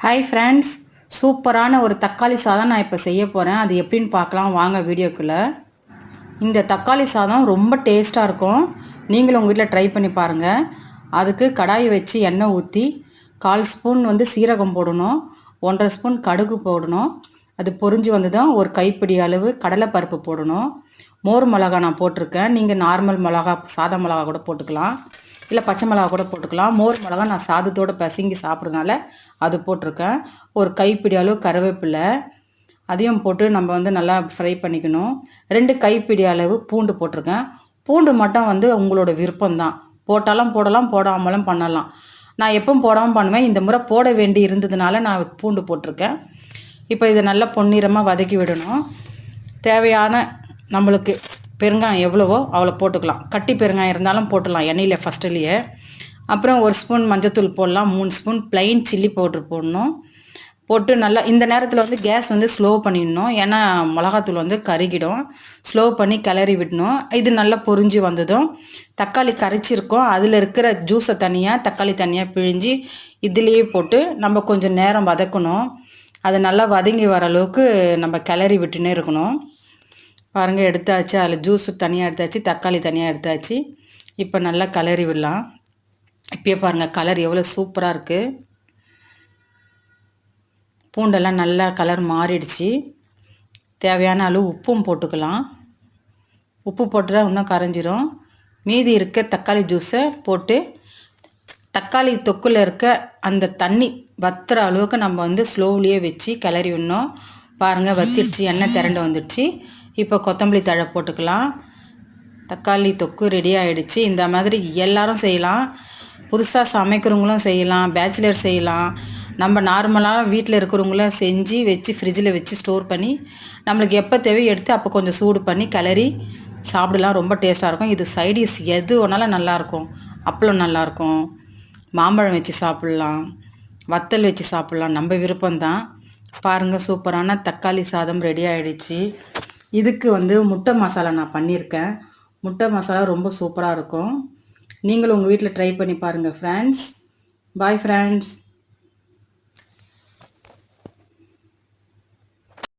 Hi friends, சூப்பரான ஒரு தக்காளி சாதம் நான் இப்போ செய்ய போகிறேன். அது எப்படின்னு பார்க்கலாம் வாங்க வீடியோக்குள்ளே. இந்த தக்காளி சாதம் ரொம்ப டேஸ்ட்டாக இருக்கும். நீங்களும் உங்கள் வீட்டில் ட்ரை பண்ணி பாருங்கள். அதுக்கு கடாய் வச்சு எண்ணெய் ஊற்றி 1/4 ஸ்பூன் சீரகம் போடணும், 1/2 ஸ்பூன் கடுகு போடணும். அது பொரிஞ்சு வந்ததும் ஒரு கைப்பிடி அளவு கடலைப்பருப்பு போடணும். மோர் மிளகா நான் போட்டிருக்கேன். நீங்கள் நார்மல் மிளகா சாதா மிளகா கூட போட்டுக்கலாம், இல்லை பச்சை மிளகா கூட போட்டுக்கலாம். மோர் மிளகா நான் சாதத்தோடு பசங்கி சாப்பிட்றதுனால அது போட்டிருக்கேன். ஒரு கைப்பிடி அளவு கருவேப்பிலை அதையும் போட்டு நம்ம நல்லா ஃப்ரை பண்ணிக்கணும். 2 கைப்பிடி அளவு பூண்டு போட்டிருக்கேன். பூண்டு மட்டும் உங்களோட விருப்பம்தான், போட்டாலும் போடலாம், போடாமலும் பண்ணலாம். நான் எப்பவும் போடாமல் பண்ணுவேன், இந்த முறை போட வேண்டி இருந்ததுனால நான் பூண்டு போட்டிருக்கேன். இப்போ இதை நல்லா பொன்னிறமாக வதக்கி விடணும். தேவையான நம்மளுக்கு பெருங்காயம் எவ்வளவோ அவ்வளோ போட்டுக்கலாம். கட்டி பெருங்காயம் இருந்தாலும் போட்டுடலாம் எண்ணெயில் ஃபஸ்ட்டுலேயே. அப்புறம் 1 ஸ்பூன் மஞ்சத்தூள் போடலாம், 3 ஸ்பூன் ப்ளைன் சில்லி பவுட்ரு போடணும். போட்டு நல்லா இந்த நேரத்தில் கேஸ் ஸ்லோ பண்ணிடணும், ஏன்னா மிளகாத்தூள் கருகிடும். ஸ்லோ பண்ணி கிளறி விடணும். இது நல்லா பொரிஞ்சு வந்ததும் தக்காளி கரைச்சிருக்கோம், அதில் இருக்கிற ஜூஸை தனியாக தக்காளி தனியாக பிழிஞ்சு இதுலேயே போட்டு நம்ம கொஞ்சம் நேரம் வதக்கணும். அது நல்லா வதங்கி வர அளவுக்கு நம்ம கிளறி விட்டுனே இருக்கணும். பாருங்கள், எடுத்தாச்சு, அதில் ஜூஸ் தனியாக எடுத்தாச்சு, தக்காளி தனியாக எடுத்தாச்சு. இப்போ நல்லா கிளறி விடலாம். இப்போயே பாருங்கள் கலர் எவ்வளோ சூப்பராக இருக்குது. பூண்டெல்லாம் நல்லா கலர் மாறிடுச்சு. தேவையான அளவு உப்பும் போட்டுக்கலாம். உப்பு போட்டுட்டா இன்னும் கரைஞ்சிரும். மீதி இருக்க தக்காளி ஜூஸை போட்டு தக்காளி தொக்கில் இருக்க அந்த தண்ணி வத்துற அளவுக்கு நம்ம ஸ்லோவிலேயே வச்சு கிளறி விடணும். பாருங்கள், வத்திடுச்சு, எண்ணெய் திரண்டு வந்துடுச்சு. இப்போ கொத்தமல்லி தழை போட்டுக்கலாம். தக்காளி தொக்கு ரெடி ஆகிடுச்சு. இந்த மாதிரி எல்லாரும் செய்யலாம், புதுசாக சமைக்கிறவங்களும் செய்யலாம், பேச்சுலர் செய்யலாம். நம்ம நார்மலாக வீட்டில் இருக்கிறவங்களும் செஞ்சு வச்சு ஃப்ரிட்ஜில் வச்சு ஸ்டோர் பண்ணி நம்மளுக்கு எப்போ தேவையோ எடுத்து அப்போ கொஞ்சம் சூடு பண்ணி கிளறி சாப்பிடலாம். ரொம்ப டேஸ்ட்டாக இருக்கும். இது சைடிஷ் எது வேணாலும் நல்லாயிருக்கும். அப்பளம் நல்லாயிருக்கும், மாம்பழம் வச்சு சாப்பிட்லாம், வத்தல் வச்சு சாப்பிட்லாம், நம்ம விருப்பம்தான். பாருங்கள், சூப்பரான தக்காளி சாதம் ரெடி ஆகிடுச்சு. இதுக்கு முட்டை மசாலா நான் பண்ணியிருக்கேன். முட்டை மசாலா ரொம்ப சூப்பராக இருக்கும். நீங்களும் உங்கள் வீட்டில் ட்ரை பண்ணி பாருங்கள் ஃப்ரெண்ட்ஸ். Bye friends.